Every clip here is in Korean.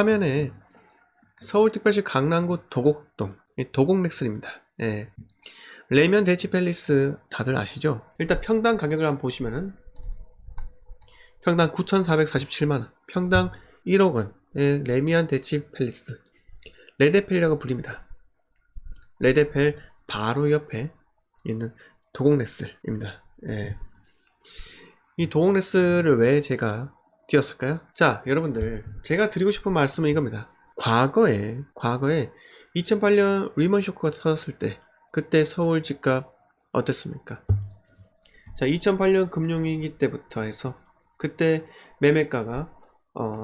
화면에 서울특별시 강남구 도곡동 도곡렉슬입니다. 예. 레미안 대치팰리스 다들 아시죠? 일단 평당 가격을 한번 보시면은 평당 9,447만원, 평당 1억원의 레미안 대치팰리스, 레데펠이라고 불립니다. 레데펠 바로 옆에 있는 도곡렉슬입니다. 예. 이 도곡렉슬을 왜 제가 띄웠을까요? 자, 여러분들, 제가 드리고 싶은 말씀은 이겁니다. 과거에 2008년 리먼 쇼크가 터졌을 때 그때 서울 집값 어땠습니까? 자, 2008년 금융위기 때부터 해서 그때 매매가가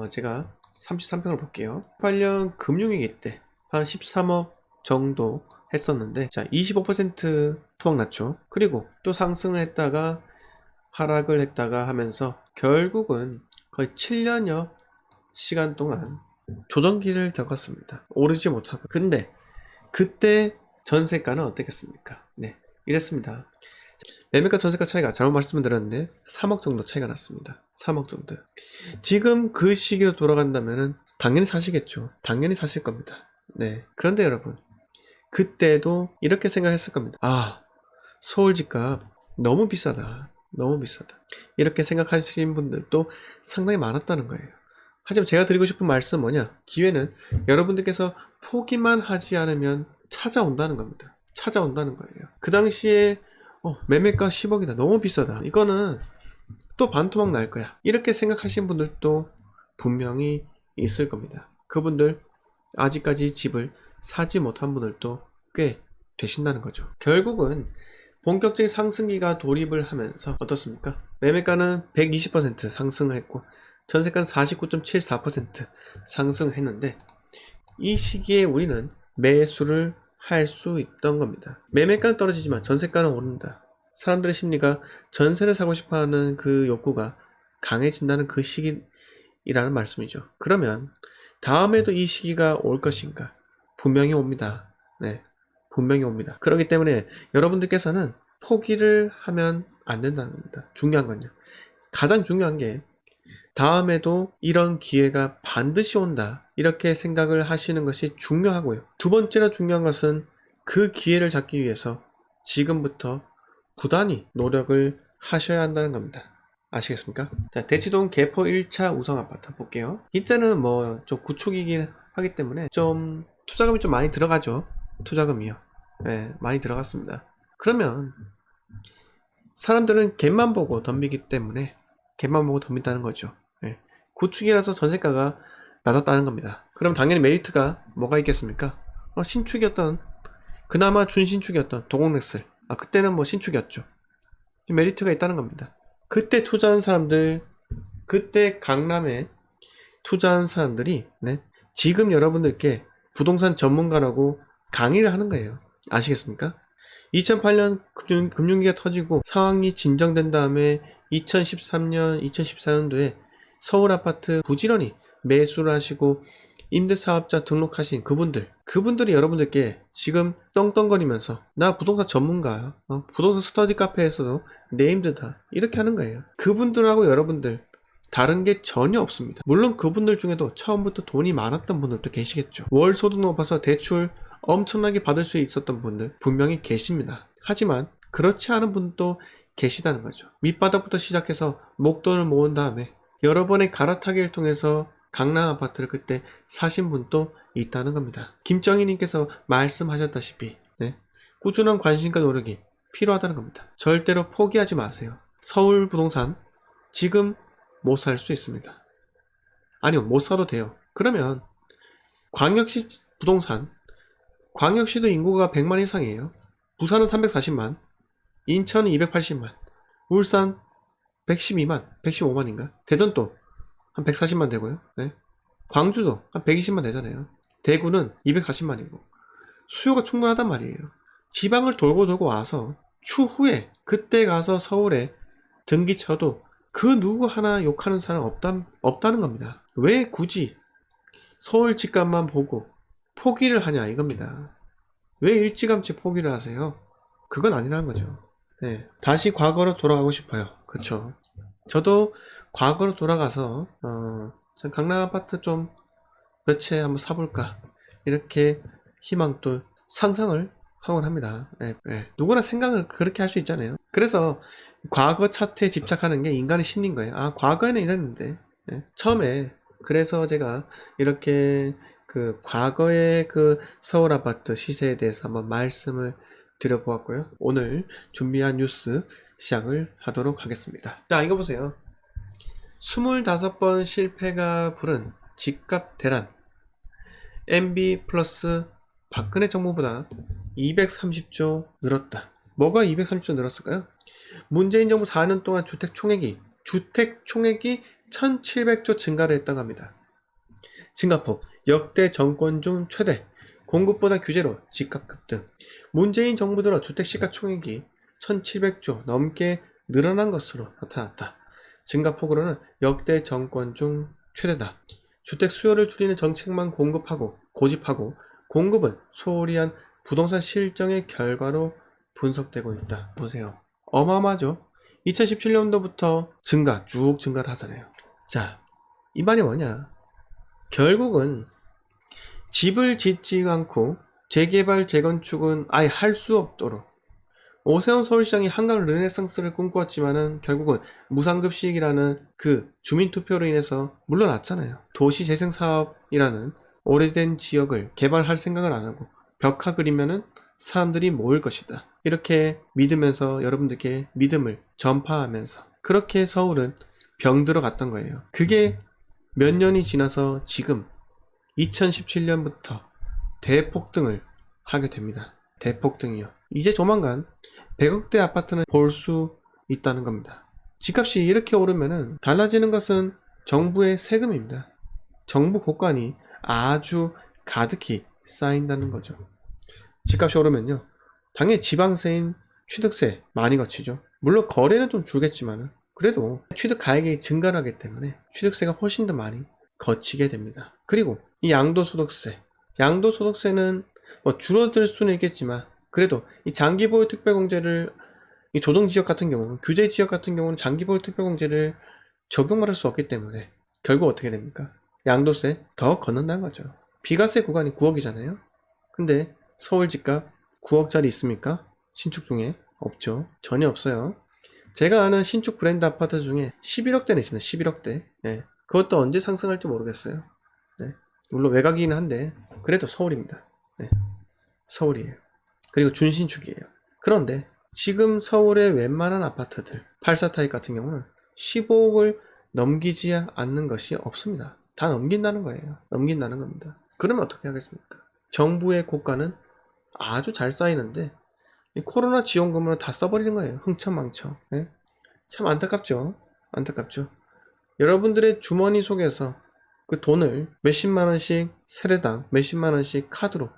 제가 33평을 볼게요. 2008년 금융위기 때 한 13억 정도 했었는데, 자, 25% 토막 났죠. 그리고 또 상승을 했다가 하락을 했다가 하면서 결국은 거의 7년여 시간 동안 조정기를 겪었습니다. 오르지 못하고. 근데 그때 전세가는 어떻겠습니까? 네, 이랬습니다. 매매가 전세가 차이가, 잘못 말씀을 드렸는데 3억 정도 차이가 났습니다. 3억 정도. 지금 그 시기로 돌아간다면은 당연히 사시겠죠. 당연히 사실 겁니다. 네. 그런데 여러분, 그때도 이렇게 생각했을 겁니다. 아, 서울 집값 너무 비싸다. 너무 비싸다. 이렇게 생각하시는 분들도 상당히 많았다는 거예요. 하지만 제가 드리고 싶은 말씀은 뭐냐? 기회는 여러분들께서 포기만 하지 않으면 찾아온다는 겁니다. 찾아온다는 거예요. 그 당시에 매매가 10억이다. 너무 비싸다. 이거는 또 반토막 날 거야. 이렇게 생각하시는 분들도 분명히 있을 겁니다. 그분들 아직까지 집을 사지 못한 분들도 꽤 되신다는 거죠. 결국은 본격적인 상승기가 돌입을 하면서 어떻습니까? 매매가는 120% 상승을 했고 전세가는 49.74% 상승했는데, 이 시기에 우리는 매수를 할 수 있던 겁니다. 매매가는 떨어지지만 전세가는 오른다. 사람들의 심리가 전세를 사고 싶어하는 그 욕구가 강해진다는 그 시기라는 말씀이죠. 그러면 다음에도 이 시기가 올 것인가? 분명히 옵니다. 네, 분명히 옵니다. 그렇기 때문에 여러분들께서는 포기를 하면 안 된다는 겁니다. 중요한 건요, 가장 중요한 게 다음에도 이런 기회가 반드시 온다, 이렇게 생각을 하시는 것이 중요하고요. 두 번째로 중요한 것은 그 기회를 잡기 위해서 지금부터 부단히 노력을 하셔야 한다는 겁니다. 아시겠습니까? 자, 대치동 개포 1차 우성아파트 볼게요. 이때는 뭐 좀 구축이긴 하기 때문에 좀 투자금이 좀 많이 들어가죠. 투자금이요. 네, 많이 들어갔습니다. 그러면 사람들은 갭만 보고 덤비기 때문에 갭만 보고 덤빈다는 거죠. 네. 구축이라서 전세가가 낮았다는 겁니다. 그럼 당연히 메리트가 뭐가 있겠습니까? 신축이었던, 그나마 준신축이었던 도곡렉슬, 그때는 뭐 신축이었죠. 메리트가 있다는 겁니다. 그때 투자한 사람들, 그때 강남에 투자한 사람들이 지금 여러분들께 부동산 전문가라고 강의를 하는 거예요. 아시겠습니까? 2008년 금융위기가 터지고 상황이 진정된 다음에 2013년, 2014년도에 서울 아파트 부지런히 매수를 하시고 임대사업자 등록하신 그분들이 여러분들께 지금 떵떵거리면서 나 부동산 전문가야, 부동산 스터디 카페에서도 네임드다, 이렇게 하는 거예요. 그분들하고 여러분들 다른 게 전혀 없습니다. 물론 그분들 중에도 처음부터 돈이 많았던 분들도 계시겠죠. 월 소득 높아서 대출 엄청나게 받을 수 있었던 분들 분명히 계십니다. 하지만 그렇지 않은 분도 계시다는 거죠. 밑바닥부터 시작해서 목돈을 모은 다음에 여러 번의 갈아타기를 통해서 강남 아파트를 그때 사신 분도 있다는 겁니다. 김정희님께서 말씀하셨다시피 꾸준한 관심과 노력이 필요하다는 겁니다. 절대로 포기하지 마세요. 서울 부동산 지금 못 살 수 있습니다. 아니요, 못 사도 돼요. 그러면 광역시 부동산, 광역시도 인구가 100만 이상이에요. 부산은 340만, 인천은 280만, 울산 112만, 115만인가? 대전도 한 140만 되고요. 광주도 한 120만 되잖아요. 대구는 240만이고 수요가 충분하단 말이에요. 지방을 돌고 와서 추후에 그때 가서 서울에 등기 쳐도 그 누구 하나 욕하는 사람 없다는 겁니다. 왜 굳이 서울 집값만 보고 포기를 하냐 이겁니다. 왜 일찌감치 포기를 하세요? 그건 아니라는 거죠. 다시 과거로 돌아가고 싶어요. 그쵸? 저도 과거로 돌아가서 강남 아파트 좀 몇 채 한번 사볼까, 이렇게 희망도 상상을 하곤 합니다. 누구나 생각을 그렇게 할 수 있잖아요. 그래서 과거 차트에 집착하는 게 인간의 심리인 거예요. 아, 과거에는 이랬는데. 처음에 그래서 제가 이렇게 그 과거의 그 서울 아파트 시세에 대해서 한번 말씀을 드려보았고요. 오늘 준비한 뉴스 시작을 하도록 하겠습니다. 자, 이거 보세요. 25번 실패가 부른 집값 대란. MB 플러스 박근혜 정부보다 230조 늘었다. 뭐가 230조 늘었을까요? 문재인 정부 4년 동안 주택 총액이 1700조 증가를 했다고 합니다. 증가폭 역대 정권 중 최대. 공급보다 규제로 집값 급등. 문재인 정부 들어 주택 시가 총액이 1700조 넘게 늘어난 것으로 나타났다. 증가폭으로는 역대 정권 중 최대다. 주택 수요를 줄이는 정책만 공급하고 고집하고 공급은 소홀히 한 부동산 실정의 결과로 분석되고 있다. 보세요. 어마어마하죠? 2017년도부터 쭉 증가를 하잖아요. 자, 이 말이 뭐냐? 결국은 집을 짓지 않고 재개발, 재건축은 아예 할 수 없도록 오세훈 서울시장이 한강 르네상스를 꿈꾸었지만은 결국은 무상급식이라는 그 주민투표로 인해서 물러났잖아요. 도시재생사업이라는 오래된 지역을 개발할 생각을 안 하고 벽화 그리면은 사람들이 모일 것이다, 이렇게 믿으면서 여러분들께 믿음을 전파하면서 그렇게 서울은 병들어 갔던 거예요. 그게 몇 년이 지나서 지금 2017년부터 대폭등을 하게 됩니다. 대폭등이요. 이제 조만간 100억대 아파트는 볼 수 있다는 겁니다. 집값이 이렇게 오르면은 달라지는 것은 정부의 세금입니다. 정부 곳간이 아주 가득히 쌓인다는 거죠. 집값이 오르면요, 당연히 지방세인 취득세 많이 거치죠. 물론 거래는 좀 줄겠지만 그래도 취득 가액이 증가하기 때문에 취득세가 훨씬 더 많이 거치게 됩니다. 그리고 이 양도소득세는 뭐 줄어들 수는 있겠지만 그래도 이 장기보유 특별공제를, 이 조정지역 같은 경우는, 규제지역 같은 경우는 장기보유 특별공제를 적용할 수 없기 때문에 결국 어떻게 됩니까? 양도세 더 걷는다는 거죠. 비과세 구간이 9억이잖아요. 근데 서울 집값 9억짜리 있습니까? 신축 중에 없죠. 전혀 없어요. 제가 아는 신축 브랜드 아파트 중에 11억대는 있습니다. 11억대. 그것도 언제 상승할지 모르겠어요. 물론 외곽이긴 한데 그래도 서울입니다. 서울이에요. 그리고 준신축이에요. 그런데 지금 서울의 웬만한 아파트들 84타입 같은 경우는 15억을 넘기지 않는 것이 없습니다. 다 넘긴다는 거예요. 넘긴다는 겁니다. 그러면 어떻게 하겠습니까? 정부의 고가는 아주 잘 쌓이는데 이 코로나 지원금으로 다 써버리는 거예요. 흥청망청. 참 안타깝죠. 안타깝죠. 여러분들의 주머니 속에서 그 돈을 몇십만원씩 세례당 몇십만원씩 카드로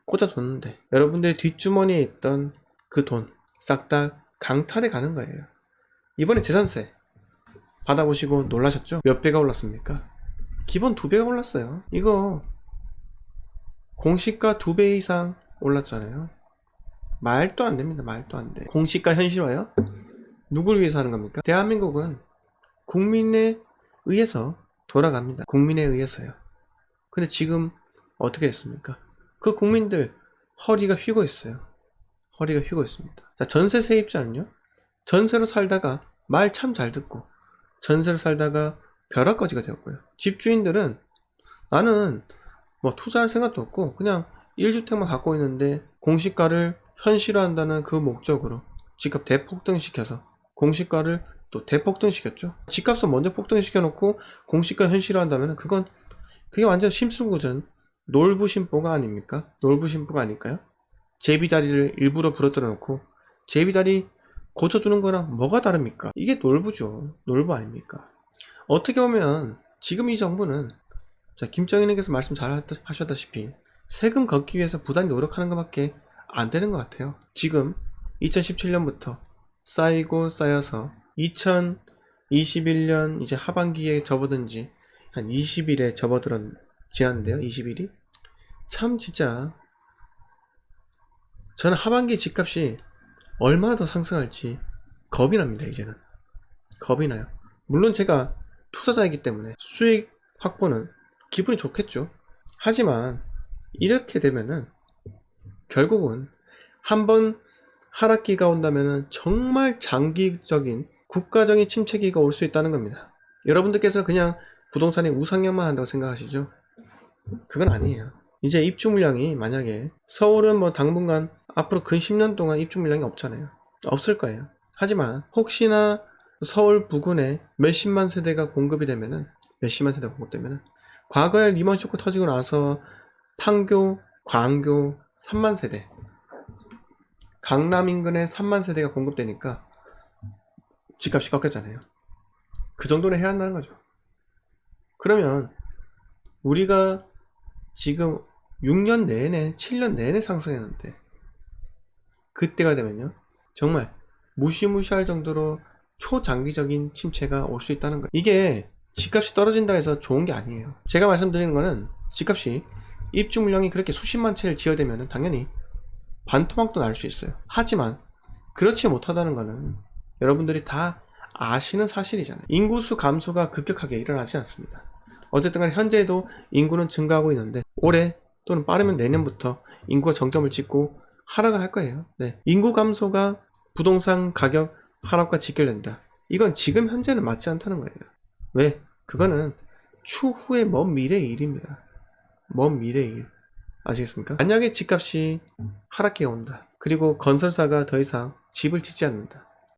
꽂아뒀는데 여러분들의 뒷주머니에 있던 그 돈 싹 다 강탈해 가는 거예요. 이번에 재산세 받아보시고 놀라셨죠? 몇 배가 올랐습니까? 기본 2배가 올랐어요. 이거 공시가 2배 이상 올랐잖아요. 말도 안 됩니다. 말도 안 돼. 공시가 현실화요? 누굴 위해서 하는 겁니까? 대한민국은 국민에 의해서 돌아갑니다. 국민에 의해서요. 근데 지금 어떻게 됐습니까? 그 국민들 허리가 휘고 있어요. 허리가 휘고 있습니다. 자, 전세 세입자는요, 전세로 살다가 말 참 잘 듣고 전세로 살다가 벼락거지가 되었고요. 집주인들은 나는 뭐 투자할 생각도 없고 그냥 1주택만 갖고 있는데 공시가를 현실화한다는 그 목적으로 집값 대폭등시켜서 공시가를 또 대폭등시켰죠. 집값을 먼저 폭등시켜놓고 공시가 현실화한다면 그게 완전 심술궂은 놀부심보가 아닙니까? 놀부심보가 아닐까요? 제비다리를 일부러 부러뜨려 놓고 제비다리 고쳐주는 거랑 뭐가 다릅니까? 이게 놀부죠. 놀부 아닙니까? 어떻게 보면 지금 이 정부는, 자, 김정인에게서 말씀 잘 하셨다시피 세금 걷기 위해서 부단히 노력하는 것밖에 안 되는 것 같아요. 지금 2017년부터 쌓이고 쌓여서 2021년 이제 하반기에 접어든 지 한 20일에 지났는데요. 20일이 참 진짜 저는 하반기 집값이 얼마나 더 상승할지 겁이 납니다. 이제는 겁이 나요. 물론 제가 투자자이기 때문에 수익 확보는 기분이 좋겠죠. 하지만 이렇게 되면은 결국은 한번 하락기가 온다면은 정말 장기적인 국가적인 침체기가 올 수 있다는 겁니다. 여러분들께서 그냥 부동산의 우상향만 한다고 생각하시죠? 그건 아니에요. 이제 입주 물량이 만약에 서울은 뭐 당분간 앞으로 근 10년 동안 입주 물량이 없잖아요. 없을 거예요. 하지만 혹시나 서울 부근에 몇십만 세대가 공급이 되면은 몇십만 세대가 공급되면은 과거에 리먼 쇼크 터지고 나서 판교, 광교 3만 세대, 강남 인근에 3만 세대가 공급되니까 집값이 꺾였잖아요. 그 정도는 해야 한다는 거죠. 그러면 우리가 지금 6년 내내, 7년 내내 상승했는데 그때가 되면요 정말 무시무시할 정도로 초장기적인 침체가 올 수 있다는 거예요. 이게 집값이 떨어진다 해서 좋은 게 아니에요. 제가 말씀드리는 거는 집값이 입주 물량이 그렇게 수십만 채를 지어대면 당연히 반토막도 날 수 있어요. 하지만 그렇지 못하다는 거는 여러분들이 다 아시는 사실이잖아요. 인구수 감소가 급격하게 일어나지 않습니다. 어쨌든 간에 현재도 인구는 증가하고 있는데 올해 또는 빠르면 내년부터 인구가 정점을 찍고 하락을 할 거예요. 네. 인구 감소가 부동산 가격 하락과 직결된다. 이건 지금 현재는 맞지 않다는 거예요. 왜? 그거는 추후의 먼 미래의 일입니다. 먼 미래의 일. 아시겠습니까? 만약에 집값이 하락기가 온다. 그리고 건설사가 더 이상 집을 짓지 않는다.